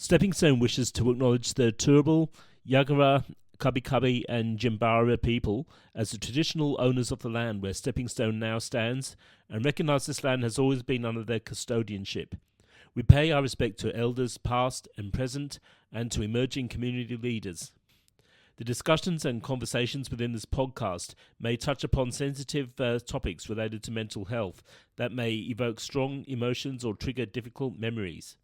Stepping Stone wishes to acknowledge the Turrbal, Yagara, Kabi Kabi and Jimbara people as the traditional owners of the land where Stepping Stone now stands, and recognise this land has always been under their custodianship. We pay our respect to elders past and present and to emerging community leaders. The discussions and conversations within this podcast may touch upon sensitive topics related to mental health that may evoke strong emotions or trigger difficult memories.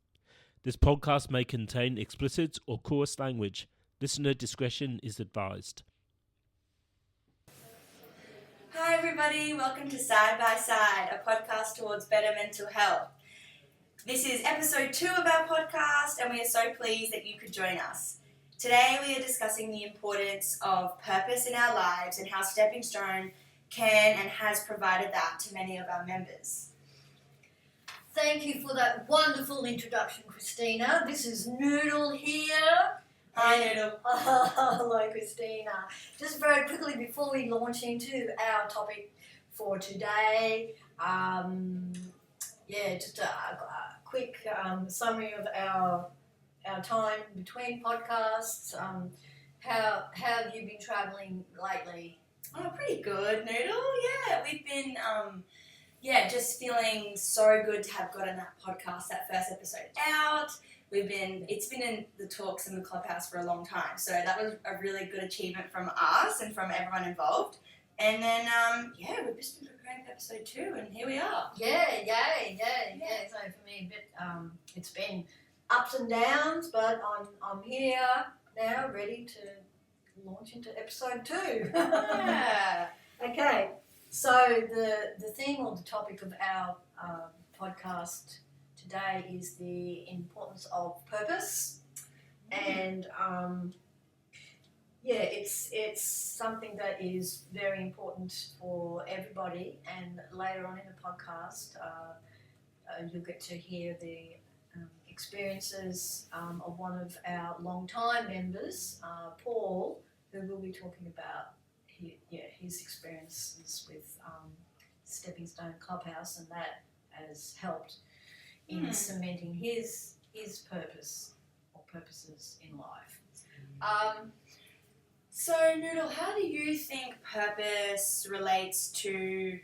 This podcast may contain explicit or coarse language. Listener discretion is advised. Hi everybody, welcome to Side by Side, a podcast towards better mental health. This is episode 2 of our podcast and we are so pleased that you could join us. Today we are discussing the importance of purpose in our lives and how Stepping Stone can and has provided that to many of our members. Thank you for that wonderful introduction, Christina. This is Noodle here. Hi Noodle. Hello, Christina. Just very quickly before we launch into our topic for today, just a quick summary of our time between podcasts. How have you been travelling lately? Oh, pretty good, Noodle. Yeah, we've been just feeling so good to have gotten that podcast, that first episode out. It's been in the talks in the Clubhouse for a long time, so that was a really good achievement from us and from everyone involved. And then, we've just been preparing for episode 2, and here we are. Yeah. So for me, it's been ups and downs, but I'm here now, ready to launch into episode 2. Yeah. Okay. So the theme or the topic of our podcast today is the importance of purpose, and it's something that is very important for everybody. And later on in the podcast, you'll get to hear the experiences of one of our long-time members, Paul, who will be talking about his experiences with Stepping Stone Clubhouse, and that has helped in cementing his purpose or purposes in life. So, Noodle, how do you think purpose relates to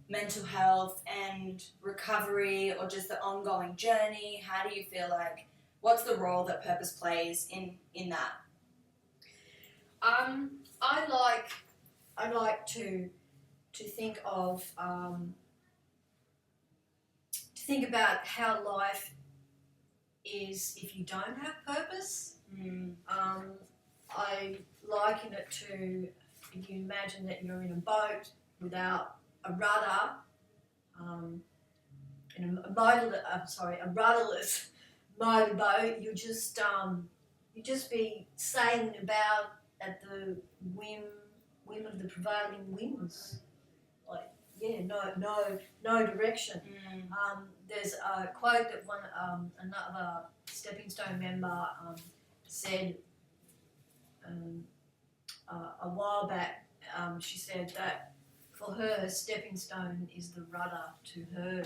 mental health and recovery, or just the ongoing journey? How do you feel like, what's the role that purpose plays in that? I like to think of about how life is if you don't have purpose. I liken it to, if you imagine that you're in a boat without a rudder, a rudderless motorboat. You just be sailing about at the whim of the prevailing winds. No direction. There's a quote that another Stepping Stone member said a while back. She said that for her, Stepping Stone is the rudder to her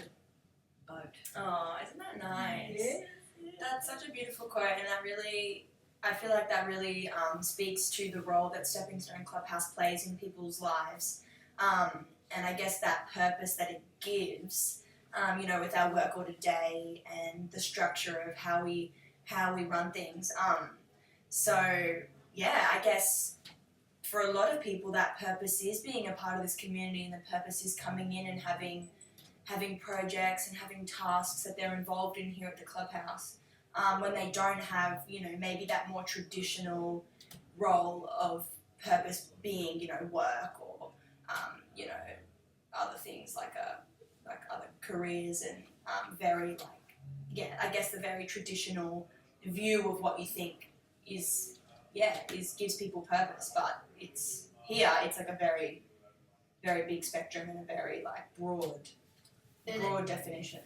boat. Oh, isn't that nice? Yeah. That's such a beautiful quote, and I feel like that really speaks to the role that Stepping Stone Clubhouse plays in people's lives. And I guess that purpose that it gives, with our work order day and the structure of how we run things. I guess for a lot of people that purpose is being a part of this community, and the purpose is coming in and having projects and having tasks that they're involved in here at the Clubhouse. When they don't have, maybe that more traditional role of purpose being, work or, other things like other careers and the very traditional view of what you think gives people purpose. But it's like a very, very big spectrum and a very broad definition.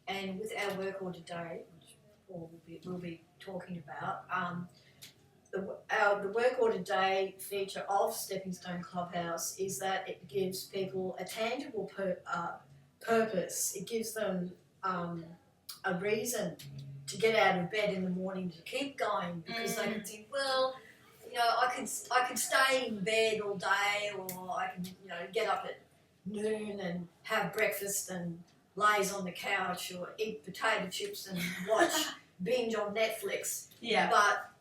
And with our work order day, which Paul will be talking about, the work order day feature of Stepping Stone Clubhouse is that it gives people a tangible purpose. It gives them a reason to get out of bed in the morning to keep going, because they can think, well, you know, I can stay in bed all day, or I can, you know, get up at noon and have breakfast and laze on the couch, or eat potato chips and watch binge on Netflix. Yeah. But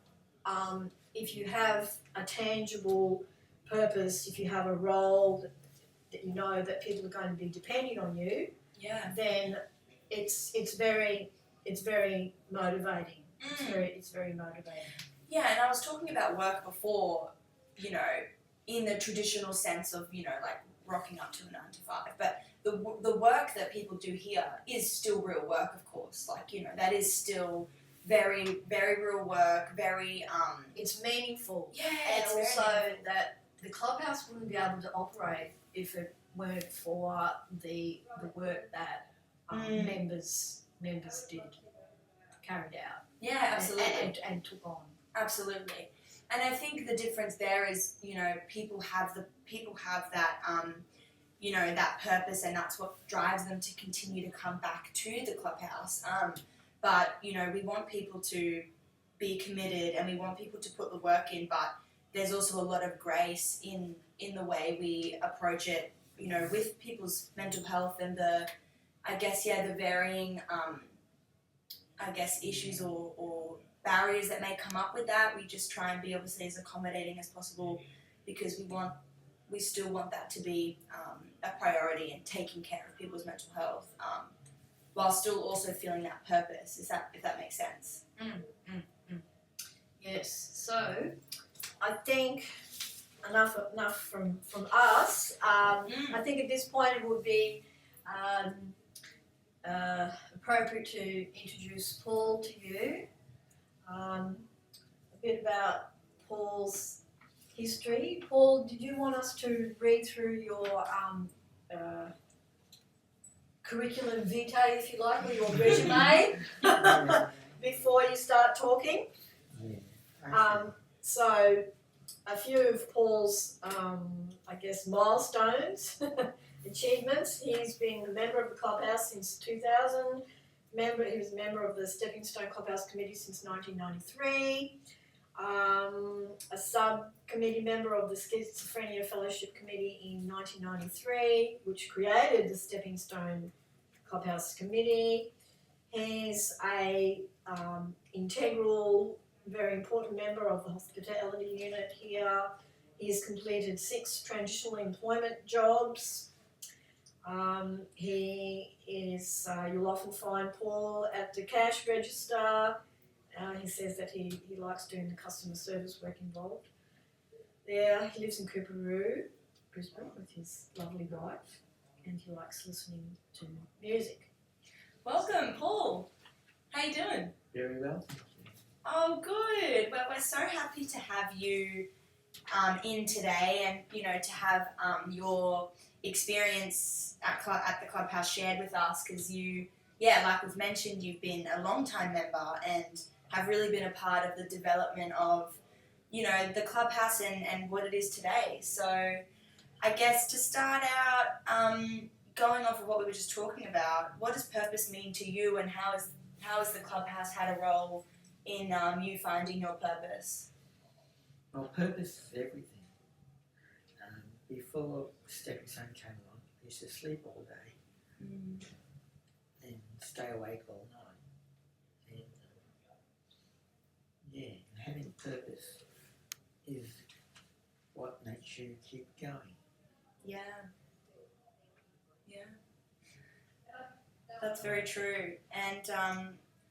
if you have a tangible purpose, if you have a role that you know that people are going to be depending on you, Yeah. then it's very motivating. It's very motivating. Yeah, and I was talking about work before, you know, in the traditional sense of, you know, like rocking up to a 9 to 5, but the work that people do here is still real work, of course. Like, you know, that is still very, very real work, very it's meaningful. Yeah, and it's also very meaningful. that the clubhouse wouldn't be able to operate if it weren't for the work that members carried out. Yeah, absolutely. And took on. Absolutely. And I think the difference there is, you know, people have that you know, that purpose, and that's what drives them to continue to come back to the clubhouse. But, you know, we want people to be committed, and we want people to put the work in, but there's also a lot of grace in the way we approach it, you know, with people's mental health and the varying issues or barriers that may come up with that. We just try and be obviously as accommodating as possible, because we still want that to be a priority, and taking care of people's mental health, while still also feeling that purpose. If that makes sense? Yes. So I think enough from us. I think at this point it would be appropriate to introduce Paul to you. A bit about Paul's history. Paul, did you want us to read through your curriculum vitae, if you like, or your resume before you start talking? Yeah. So a few of Paul's, milestones, achievements. He's been a member of the Clubhouse since 2000. He was a member of the Stepping Stone Clubhouse Committee since 1993. A subcommittee member of the Schizophrenia Fellowship Committee in 1993, which created the Stepping Stone Clubhouse Committee. He's a integral, very important member of the hospitality unit here. He's completed 6 transitional employment jobs. He is, you'll often find Paul at the cash register. He says that he likes doing the customer service work involved there. He lives in Coorparoo, Brisbane, with his lovely wife, and he likes listening to music. Welcome, Paul. How you doing? Very well, thank you. Oh, good. Well, we're so happy to have you in today, and, you know, to have your experience at the clubhouse shared with us, because you, like we've mentioned, you've been a long-time member and have really been a part of the development of, you know, the clubhouse and what it is today. So I guess to start out, going off of what we were just talking about, what does purpose mean to you, and how has the clubhouse had a role in you finding your purpose? Well, purpose is everything. Before Stepping Stone came along, I used to sleep all day and stay awake all night. And having purpose is what makes you keep going. Yeah. That's very true. And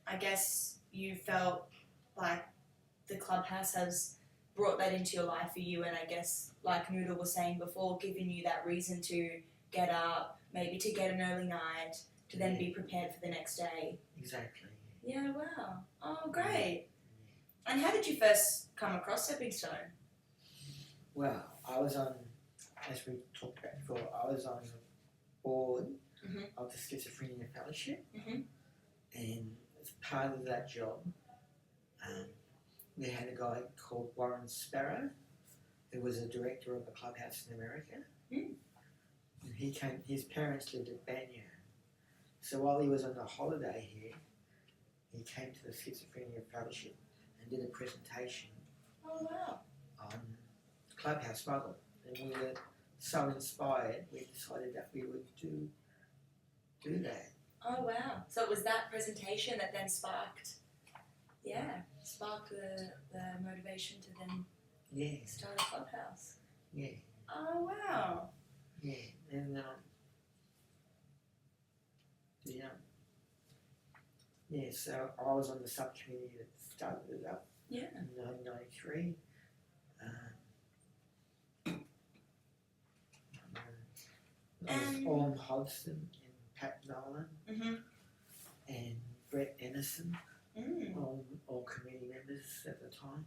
I guess you felt like the clubhouse has brought that into your life for you, and I guess, like Noodle was saying before, giving you that reason to get up, maybe to get an early night, to then be prepared for the next day. Exactly. Yeah, wow. Oh, great. And how did you first come across Stepping Stone? Well, I was on, as we talked about before, I was on the board of the Schizophrenia Fellowship, and as part of that job, we had a guy called Warren Sparrow, who was a director of a clubhouse in America. And his parents lived at Banyan. So while he was on a holiday here, he came to the Schizophrenia Fellowship and did a presentation Oh wow. on Clubhouse model, and we were so inspired we decided that we would do that. Oh wow. So it was that presentation that then sparked the motivation to then Yeah, start a Clubhouse. yeah, Oh wow. yeah. And so I was on the subcommittee that started it up Yeah. in 1993. There was Orm Hodgson and Pat Nolan and Brett Ennison, all committee members at the time.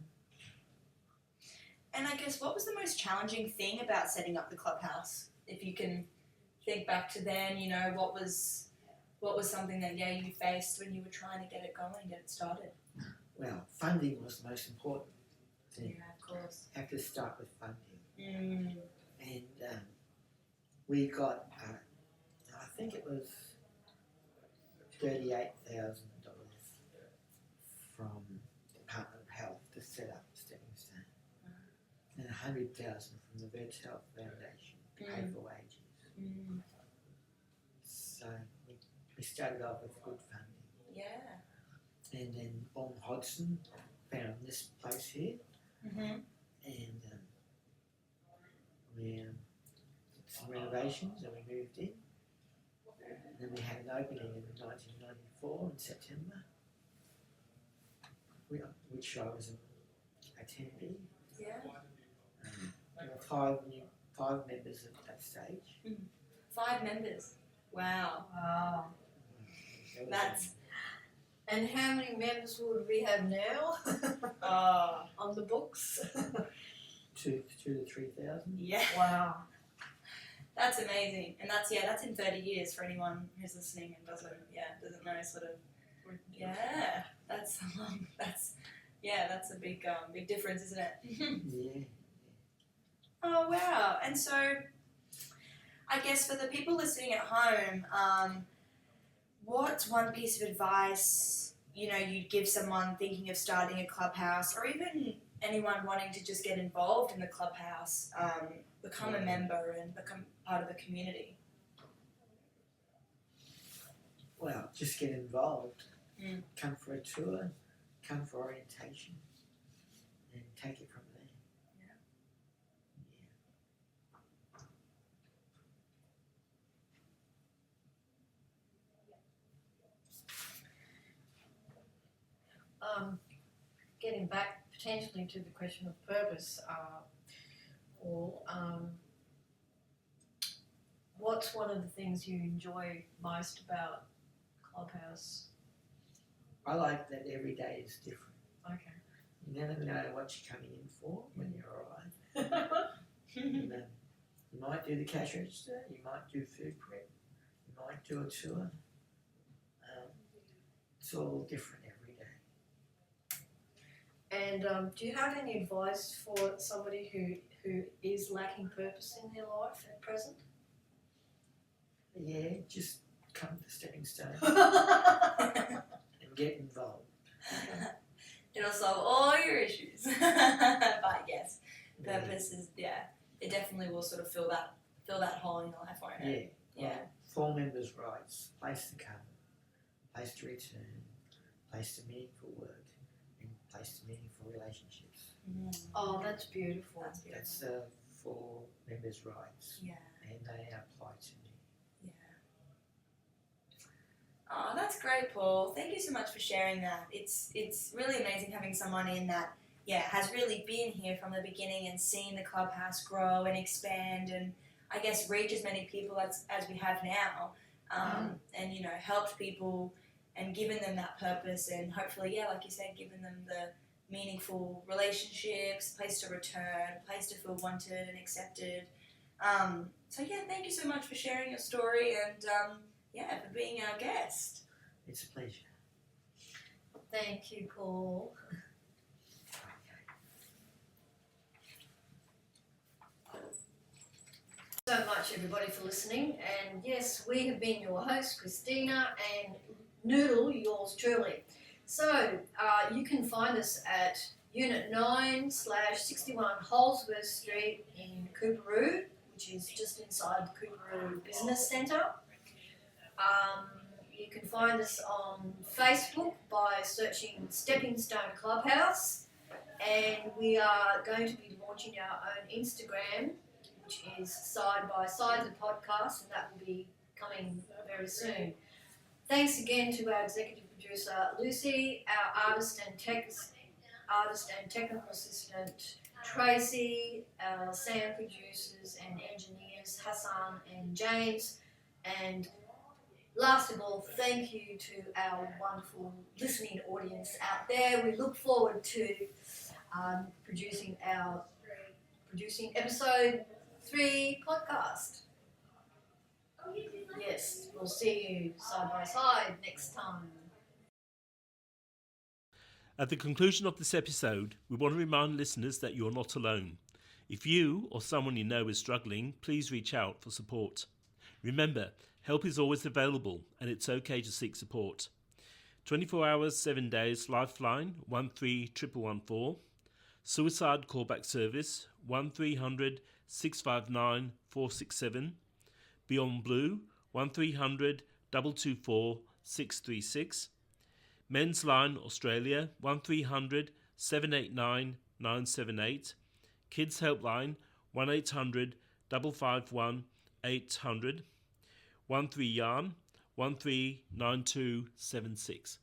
And I guess what was the most challenging thing about setting up the Clubhouse? If you can think back to then, you know, what was something that you faced when you were trying to get it going, get it started? Well, funding was the most important thing. Yeah, of course. Have to start with funding. Mm. And we got, I think it was $38,000 from the Department of Health to set up Stepping Stone, and $100,000 from the Vets Health Foundation to pay for wages. Mm. So we started off with good funding. Yeah. And then Orm Hodgson found this place here, Mm-hmm. and we did some renovations and we moved in. And then we had an opening in 1994 in September, which I was an attendee. Yeah. There were five members at that stage. 5 members. Wow. Wow. That's And how many members would we have now on the books? 2,000 to 3,000. yeah. Wow. That's amazing. And that's in 30 years for anyone who's listening and doesn't know sort of. Yeah. That's a long. That's a big difference, isn't it? Yeah. Oh wow. And so, I guess for the people listening at home, what's one piece of advice you'd give someone thinking of starting a Clubhouse, or even anyone wanting to just get involved in the Clubhouse, become a member and become part of the community? Well, just get involved. Mm. Come for a tour, come for orientation, and take it from there. Getting back potentially to the question of purpose, what's one of the things you enjoy most about Clubhouse? I like that every day is different. Okay. You never know what you're coming in for when you arrive. You might do the cash register, you might do food prep, you might do a tour. It's all different every day. And do you have any advice for somebody who is lacking purpose in their life at present? Yeah, just come to Stepping Stone and get involved. It'll solve all your issues. But yes, purpose is it definitely will sort of fill that hole in your life, won't it? Yeah. Yeah. Well, 4 members' rights, place to come, place to return, place to meaningful work, and place to meaningful relationships. Oh, that's beautiful. That's beautiful. That's 4 members' rights, Yeah. and they apply to me. Oh, that's great, Paul. Thank you so much for sharing that. It's really amazing having someone in that, has really been here from the beginning and seen the Clubhouse grow and expand and I guess reach as many people as we have now, and helped people and given them that purpose and hopefully, like you said, given them the meaningful relationships, place to return, place to feel wanted and accepted. So thank you so much for sharing your story and for being our guest. It's a pleasure. Thank you, Paul. So much, everybody, for listening. And yes, we have been your hosts, Christina and Noodle, yours truly. So you can find us at Unit 9/61 Holsworth Street in Cooperoo, which is just inside the Cooperoo Business Centre. You can find us on Facebook by searching Stepping Stone Clubhouse, and we are going to be launching our own Instagram, which is Side by Side the Podcast, and that will be coming very soon. Thanks again to our executive producer Lucy, our artist and technical assistant Tracy, our sound producers and engineers Hassan and James, and last of all, thank you to our wonderful listening audience out there. We look forward to producing episode 3 podcast. Yes, we'll see you side by side next time. At the conclusion of this episode, we want to remind listeners that you're not alone. If you or someone you know is struggling, please reach out for support. Remember, help is always available and it's okay to seek support. 24 hours, 7 days, Lifeline 131114. Suicide Callback Service 1300 659 467. Beyond Blue 1300 224 636. Men's Line Australia 1300 789 978. Kids Helpline 1800 551 800. 13 Yarn 139276.